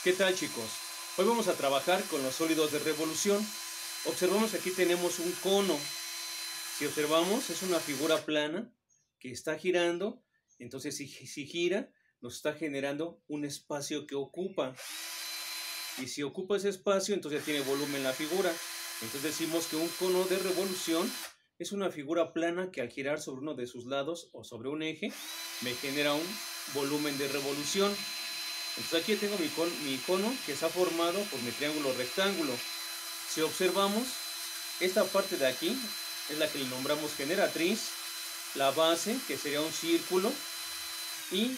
¿Qué tal, chicos? Hoy vamos a trabajar con los sólidos de revolución. Observamos que aquí tenemos un cono. Si observamos, es una figura plana que está girando. Entonces, si gira, nos está generando un espacio que ocupa. Y si ocupa ese espacio, entonces tiene volumen la figura. Entonces decimos que un cono de revolución es una figura plana que al girar sobre uno de sus lados o sobre un eje, me genera un volumen de revolución. Entonces aquí tengo mi cono que está formado por mi triángulo rectángulo. Si observamos, esta parte de aquí es la que le nombramos generatriz, la base, que sería un círculo, y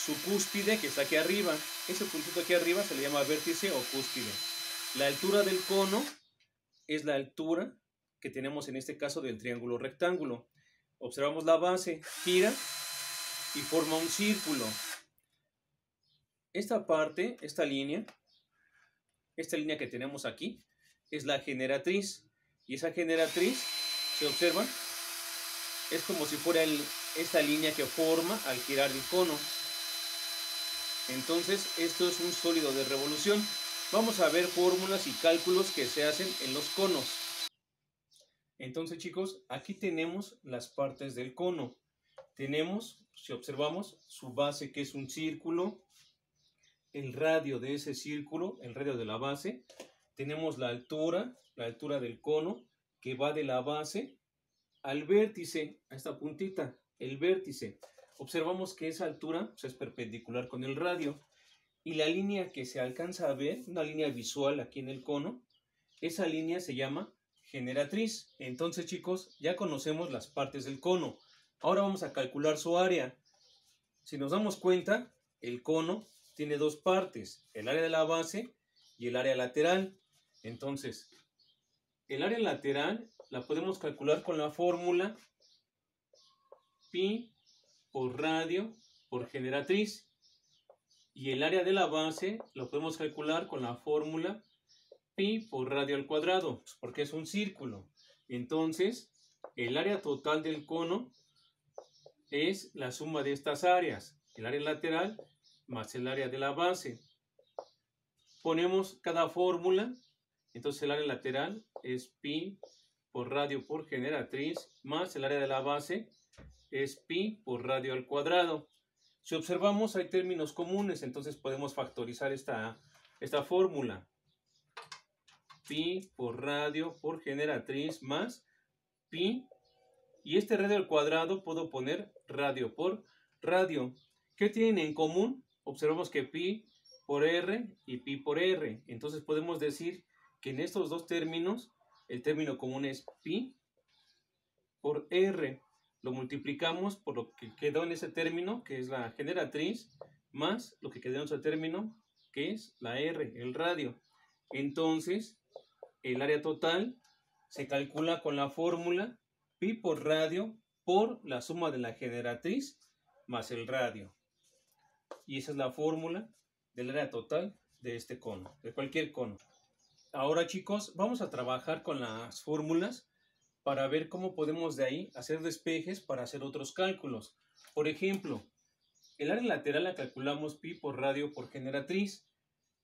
su cúspide, que está aquí arriba. Ese puntito aquí arriba se le llama vértice o cúspide. La altura del cono es la altura que tenemos en este caso del triángulo rectángulo. Observamos la base, gira y forma un círculo. Esta parte, esta línea que tenemos aquí, es la generatriz. Y esa generatriz, ¿se observa? Es como si fuera esta línea que forma al girar el cono. Entonces, esto es un sólido de revolución. Vamos a ver fórmulas y cálculos que se hacen en los conos. Entonces, chicos, aquí tenemos las partes del cono. Tenemos, si observamos, su base, que es un círculo, el radio de ese círculo, el radio de la base. Tenemos la altura del cono, que va de la base al vértice, a esta puntita, el vértice. Observamos que esa altura es perpendicular con el radio. Y la línea que se alcanza a ver, una línea visual aquí en el cono, esa línea se llama generatriz. Entonces, chicos, ya conocemos las partes del cono. Ahora vamos a calcular su área. Si nos damos cuenta, el cono tiene dos partes, el área de la base y el área lateral. Entonces, el área lateral la podemos calcular con la fórmula pi por radio por generatriz. Y el área de la base lo podemos calcular con la fórmula pi por radio al cuadrado, porque es un círculo. Entonces, el área total del cono es la suma de estas áreas, el área lateral más el área de la base. Ponemos cada fórmula, entonces el área lateral es pi por radio por generatriz, más el área de la base es pi por radio al cuadrado. Si observamos, hay términos comunes, entonces podemos factorizar esta fórmula. Pi por radio por generatriz más pi. Y este radio al cuadrado puedo poner radio por radio. ¿Qué tienen en común? Observamos que pi por r y pi por r. Entonces podemos decir que en estos dos términos, el término común es pi por r. Lo multiplicamos por lo que quedó en ese término, que es la generatriz, más lo que quedó en ese término, que es la r, el radio. Entonces, el área total se calcula con la fórmula pi por radio por la suma de la generatriz más el radio. Y esa es la fórmula del área total de este cono, de cualquier cono. Ahora, chicos, vamos a trabajar con las fórmulas para ver cómo podemos de ahí hacer despejes para hacer otros cálculos. Por ejemplo, el área lateral la calculamos pi por radio por generatriz.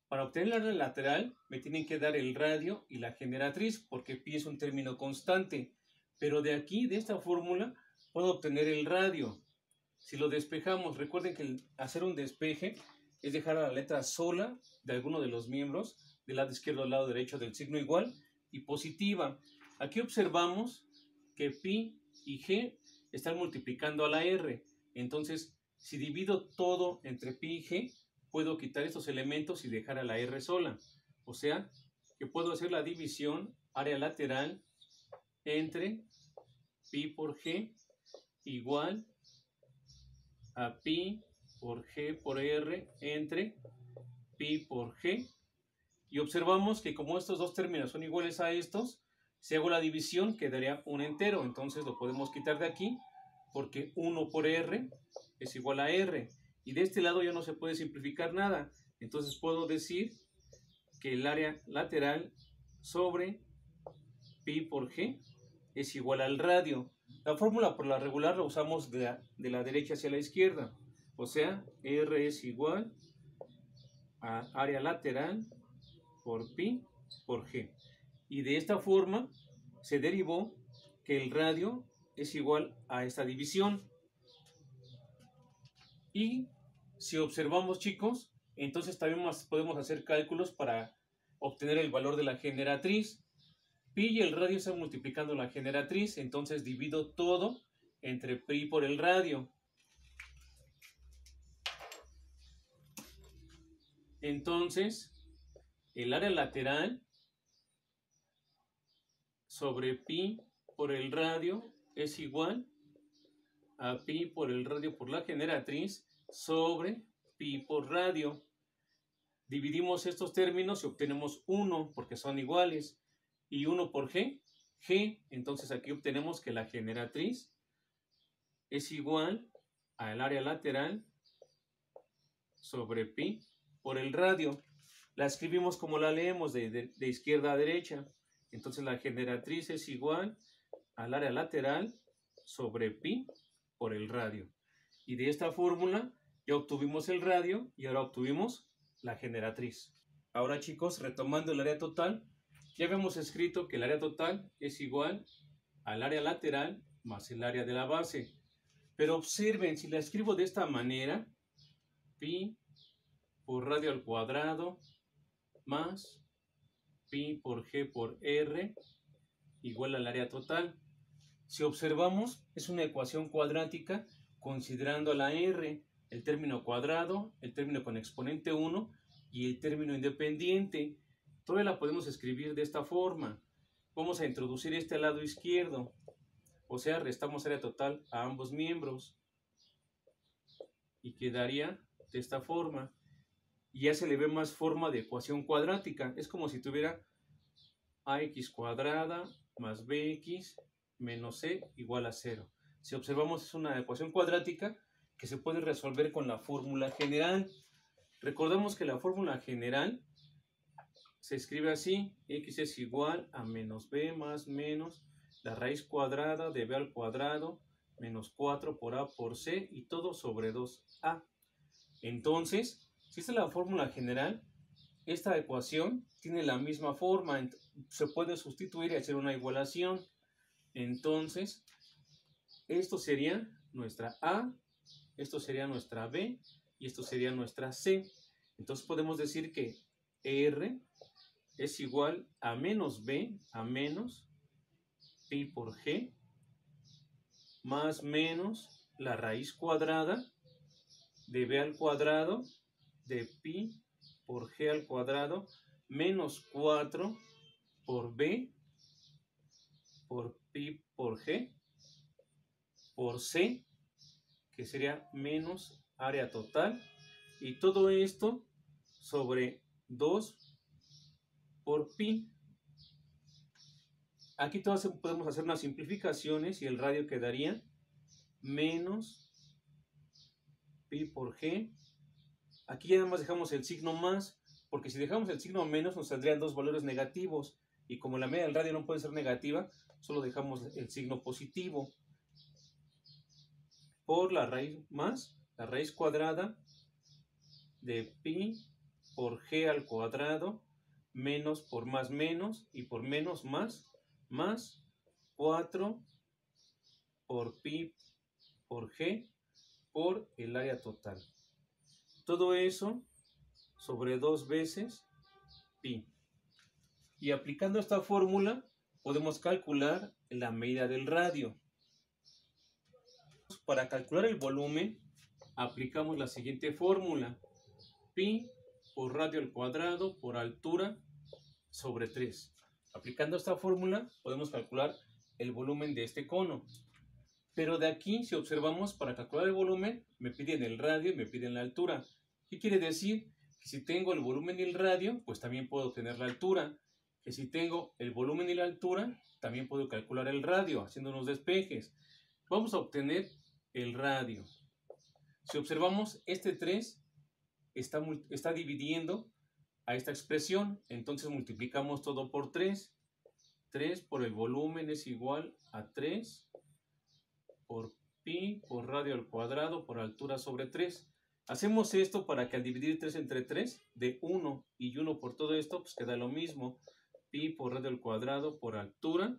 Para obtener el área lateral me tienen que dar el radio y la generatriz, porque pi es un término constante. Pero de aquí, de esta fórmula, puedo obtener el radio. Si lo despejamos, recuerden que hacer un despeje es dejar a la letra sola de alguno de los miembros, del lado izquierdo al lado derecho del signo igual y positiva. Aquí observamos que pi y g están multiplicando a la r. Entonces, si divido todo entre pi y g, puedo quitar estos elementos y dejar a la r sola. O sea, que puedo hacer la división área lateral entre pi por g igual a pi por g por r entre pi por g. Y observamos que como estos dos términos son iguales a estos, si hago la división quedaría un entero. Entonces lo podemos quitar de aquí porque 1 por r es igual a r. Y de este lado ya no se puede simplificar nada. Entonces puedo decir que el área lateral sobre pi por g es igual al radio. La fórmula por la regular la usamos de la derecha hacia la izquierda. O sea, r es igual a área lateral por pi por g. Y de esta forma se derivó que el radio es igual a esta división. Y si observamos, chicos, entonces también podemos hacer cálculos para obtener el valor de la generatriz. Pi y el radio están multiplicando la generatriz, entonces divido todo entre pi por el radio. Entonces, el área lateral sobre pi por el radio es igual a pi por el radio por la generatriz sobre pi por radio. Dividimos estos términos y obtenemos 1 porque son iguales. Y 1 por g, entonces aquí obtenemos que la generatriz es igual al área lateral sobre pi por el radio. La escribimos como la leemos de izquierda a derecha. Entonces la generatriz es igual al área lateral sobre pi por el radio. Y de esta fórmula ya obtuvimos el radio y ahora obtuvimos la generatriz. Ahora, chicos, retomando el área total, ya habíamos escrito que el área total es igual al área lateral más el área de la base. Pero observen, si la escribo de esta manera, pi por radio al cuadrado más pi por g por r igual al área total. Si observamos, es una ecuación cuadrática considerando la r, el término cuadrado, el término con exponente 1 y el término independiente. Todavía la podemos escribir de esta forma. Vamos a introducir este al lado izquierdo, o sea, restamos área total a ambos miembros y quedaría de esta forma. Y ya se le ve más forma de ecuación cuadrática. Es como si tuviera ax cuadrada más bx menos c igual a 0. Si observamos, es una ecuación cuadrática que se puede resolver con la fórmula general. Recordemos que la fórmula general se escribe así: x es igual a menos b más menos la raíz cuadrada de b al cuadrado menos 4 por a por c y todo sobre 2a. Entonces, si esta es la fórmula general, esta ecuación tiene la misma forma, se puede sustituir y hacer una igualación. Entonces, esto sería nuestra a, esto sería nuestra b y esto sería nuestra c. Entonces podemos decir que r es igual a menos b a menos pi por g más menos la raíz cuadrada de b al cuadrado de pi por g al cuadrado menos 4 por b por pi por g por c, que sería menos área total, y todo esto sobre 2 por pi. Aquí todas podemos hacer unas simplificaciones y el radio quedaría menos pi por g. Aquí ya nada más dejamos el signo más, porque si dejamos el signo menos nos saldrían dos valores negativos, y como la media del radio no puede ser negativa, solo dejamos el signo positivo, por la raíz más la raíz cuadrada de pi por g al cuadrado menos por más menos y por menos más 4 por pi por g por el área total. Todo eso sobre 2 veces pi. Y aplicando esta fórmula podemos calcular la medida del radio. Para calcular el volumen aplicamos la siguiente fórmula: pi por radio al cuadrado por altura sobre 3. Aplicando esta fórmula podemos calcular el volumen de este cono. Pero de aquí, si observamos, para calcular el volumen me piden el radio y me piden la altura. ¿Qué quiere decir? Que si tengo el volumen y el radio, pues también puedo tener la altura. Que si tengo el volumen y la altura, también puedo calcular el radio haciendo unos despejes. Vamos a obtener el radio. Si observamos, este 3 está dividiendo a esta expresión, entonces multiplicamos todo por 3. 3 por el volumen es igual a 3 por pi por radio al cuadrado por altura sobre 3. Hacemos esto para que al dividir 3 entre 3, de 1 y 1 por todo esto, pues queda lo mismo. Pi por radio al cuadrado por altura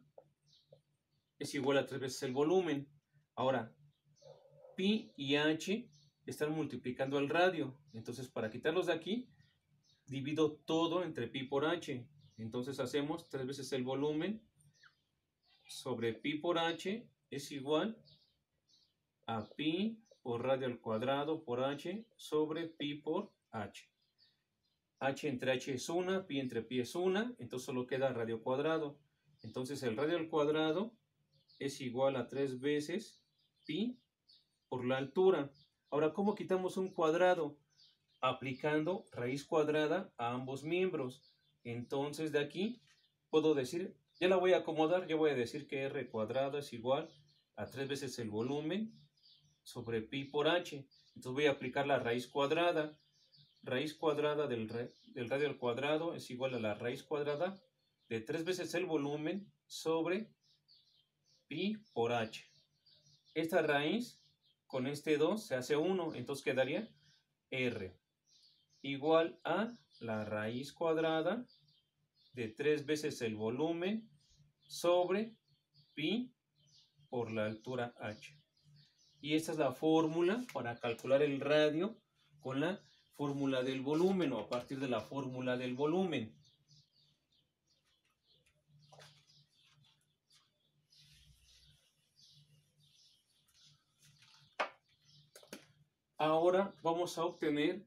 es igual a 3 veces el volumen. Ahora, pi y h están multiplicando el radio. Entonces, para quitarlos de aquí, divido todo entre pi por h. Entonces hacemos 3 veces el volumen sobre pi por h es igual a pi por radio al cuadrado por h sobre pi por h. H entre h es 1, pi entre pi es 1, entonces solo queda radio cuadrado. Entonces el radio al cuadrado es igual a 3 veces pi por la altura. Ahora, ¿cómo quitamos un cuadrado? Aplicando raíz cuadrada a ambos miembros. Entonces de aquí puedo decir, ya la voy a acomodar, yo voy a decir que r cuadrado es igual a 3 veces el volumen sobre pi por h. Entonces voy a aplicar la raíz cuadrada. Raíz cuadrada del radio al cuadrado es igual a la raíz cuadrada de 3 veces el volumen sobre pi por h. Esta raíz con este 2 se hace 1, entonces quedaría r igual a la raíz cuadrada de 3 veces el volumen sobre pi por la altura h. Y esta es la fórmula para calcular el radio con la fórmula del volumen o a partir de la fórmula del volumen. Ahora vamos a obtener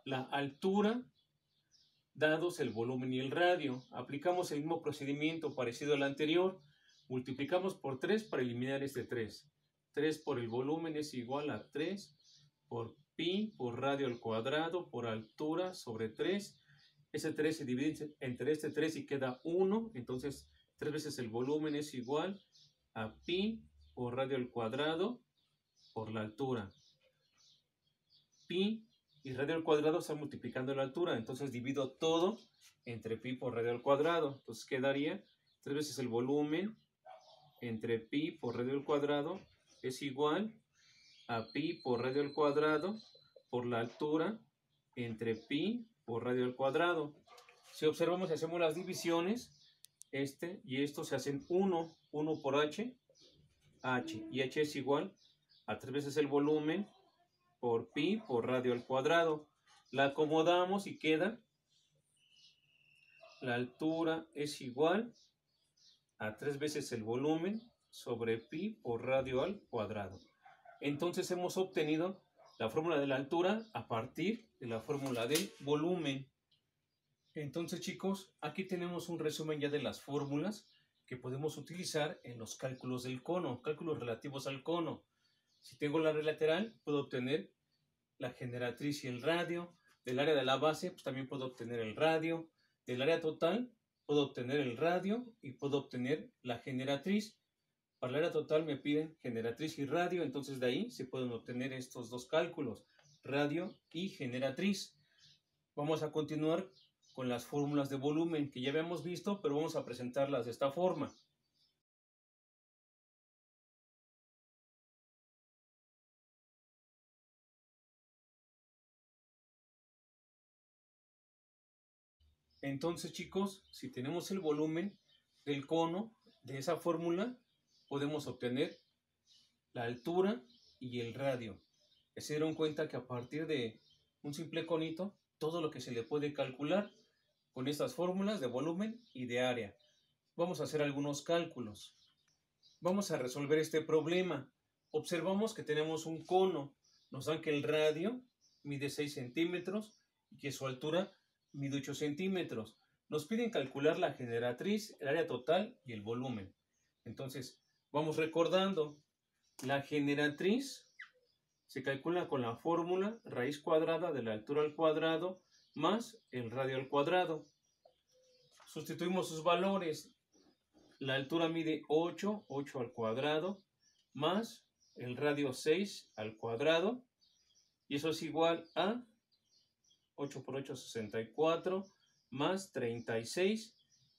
la altura dados el volumen y el radio. Aplicamos el mismo procedimiento parecido al anterior. Multiplicamos por 3 para eliminar este 3. 3 por el volumen es igual a 3 por pi por radio al cuadrado por altura sobre 3. Ese 3 se divide entre este 3 y queda 1. Entonces 3 veces el volumen es igual a pi por radio al cuadrado por la altura. Pi y radio al cuadrado están multiplicando la altura. Entonces divido todo entre pi por radio al cuadrado. Entonces quedaría 3 veces el volumen entre pi por radio al cuadrado es igual a pi por radio al cuadrado por la altura entre pi por radio al cuadrado. Si observamos y hacemos las divisiones, este y esto se hacen 1 por h, y h es igual a 3 veces el volumen por pi por radio al cuadrado. La acomodamos y queda la altura es igual a 3 veces el volumen sobre pi por radio al cuadrado. Entonces hemos obtenido la fórmula de la altura a partir de la fórmula del volumen. Entonces, chicos, aquí tenemos un resumen ya de las fórmulas que podemos utilizar en los cálculos del cono, cálculos relativos al cono. Si tengo la red lateral, puedo obtener la generatriz y el radio. Del área de la base, pues también puedo obtener el radio. Del área total, puedo obtener el radio y puedo obtener la generatriz. Para el área total me piden generatriz y radio, entonces de ahí se pueden obtener estos dos cálculos, radio y generatriz. Vamos a continuar con las fórmulas de volumen que ya habíamos visto, pero vamos a presentarlas de esta forma. Entonces, chicos, si tenemos el volumen del cono de esa fórmula, podemos obtener la altura y el radio. Se dieron cuenta que a partir de un simple conito, todo lo que se le puede calcular con estas fórmulas de volumen y de área. Vamos a hacer algunos cálculos. Vamos a resolver este problema. Observamos que tenemos un cono. Nos dan que el radio mide 6 centímetros y que su altura mide 8 centímetros. Nos piden calcular la generatriz, el área total y el volumen. Entonces, vamos recordando. La generatriz se calcula con la fórmula raíz cuadrada de la altura al cuadrado más el radio al cuadrado. Sustituimos sus valores. La altura mide 8 al cuadrado, más el radio 6 al cuadrado. Y eso es igual a 8 por 8, 64, más 36.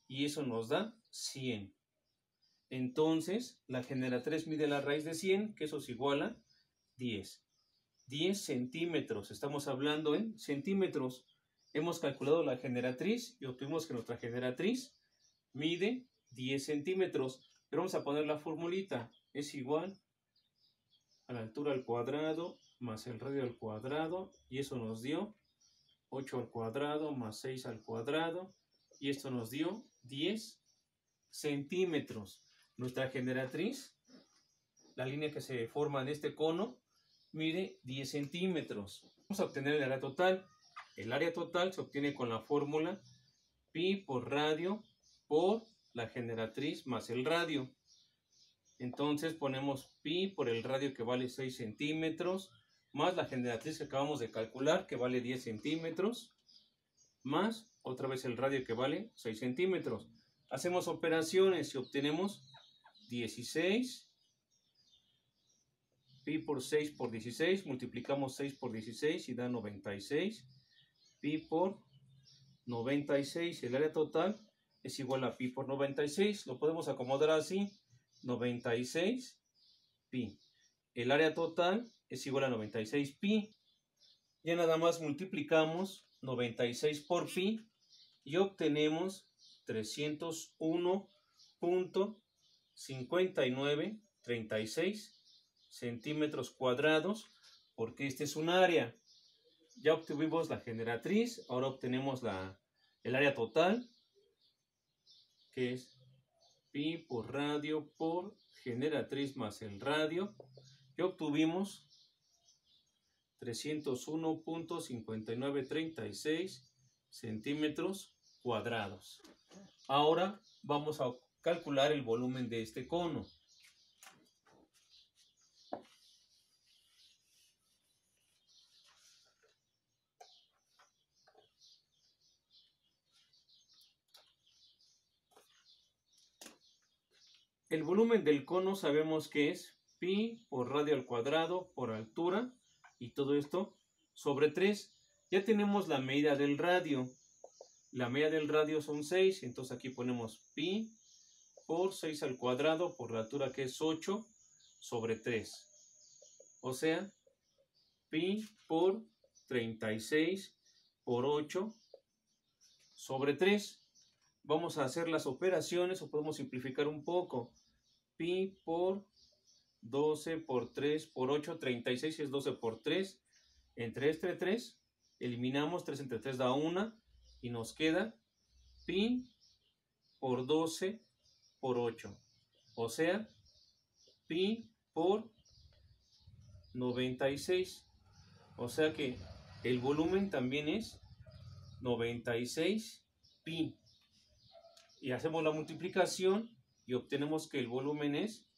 Y eso nos da 100. Entonces, la generatriz mide la raíz de 100, que eso es igual a 10. 10 centímetros. Estamos hablando en centímetros. Hemos calculado la generatriz y obtuvimos que nuestra generatriz mide 10 centímetros. Pero vamos a poner la formulita. Es igual a la altura al cuadrado más el radio al cuadrado. Y eso nos dio 8 al cuadrado más 6 al cuadrado. Y esto nos dio 10 centímetros. Nuestra generatriz, la línea que se forma en este cono, mide 10 centímetros. Vamos a obtener el área total. El área total se obtiene con la fórmula pi por radio por la generatriz más el radio. Entonces ponemos pi por el radio, que vale 6 centímetros, más la generatriz que acabamos de calcular, que vale 10 centímetros, más otra vez el radio, que vale 6 centímetros. Hacemos operaciones y obtenemos 16. Pi por 6 por 16, multiplicamos 6 por 16 y da 96. Pi por 96, el área total es igual a pi por 96. Lo podemos acomodar así, 96 pi. El área total es igual a 96 pi. Ya nada más multiplicamos 96 por pi y obtenemos 301.5936 centímetros cuadrados, porque este es un área. Ya obtuvimos la generatriz, ahora obtenemos el área total, que es pi por radio por generatriz más el radio, y obtuvimos 301.5936 centímetros cuadrados. Ahora vamos a calcular el volumen de este cono. El volumen del cono sabemos que es pi por radio al cuadrado por altura, y todo esto sobre 3. Ya tenemos la medida del radio. La medida del radio son 6, entonces aquí ponemos pi por 6 al cuadrado por la altura, que es 8 sobre 3. O sea, pi por 36 por 8 sobre 3. Vamos a hacer las operaciones, o podemos simplificar un poco. Pi por 12 por 3 por 8, 36 es 12 por 3. Entre 3, eliminamos 3 entre 3 da 1 y nos queda pi por 12 por 8. O sea, pi por 96. O sea que el volumen también es 96 pi. Y hacemos la multiplicación y obtenemos que el volumen es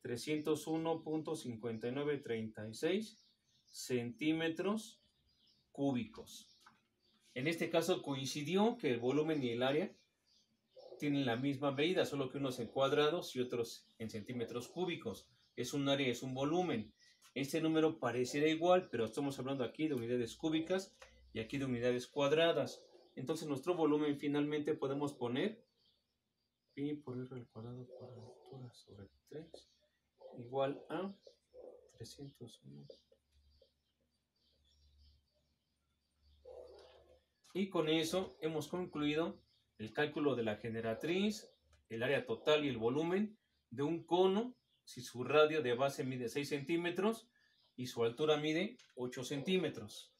301.5936 centímetros cúbicos. En este caso coincidió que el volumen y el área tienen la misma medida, solo que unos en cuadrados y otros en centímetros cúbicos. Es un área, es un volumen. Este número pareciera igual, pero estamos hablando aquí de unidades cúbicas y aquí de unidades cuadradas. Entonces nuestro volumen finalmente podemos poner pi por r al cuadrado por altura sobre 3 igual a 301. Y con eso hemos concluido el cálculo de la generatriz, el área total y el volumen de un cono si su radio de base mide 6 centímetros y su altura mide 8 centímetros.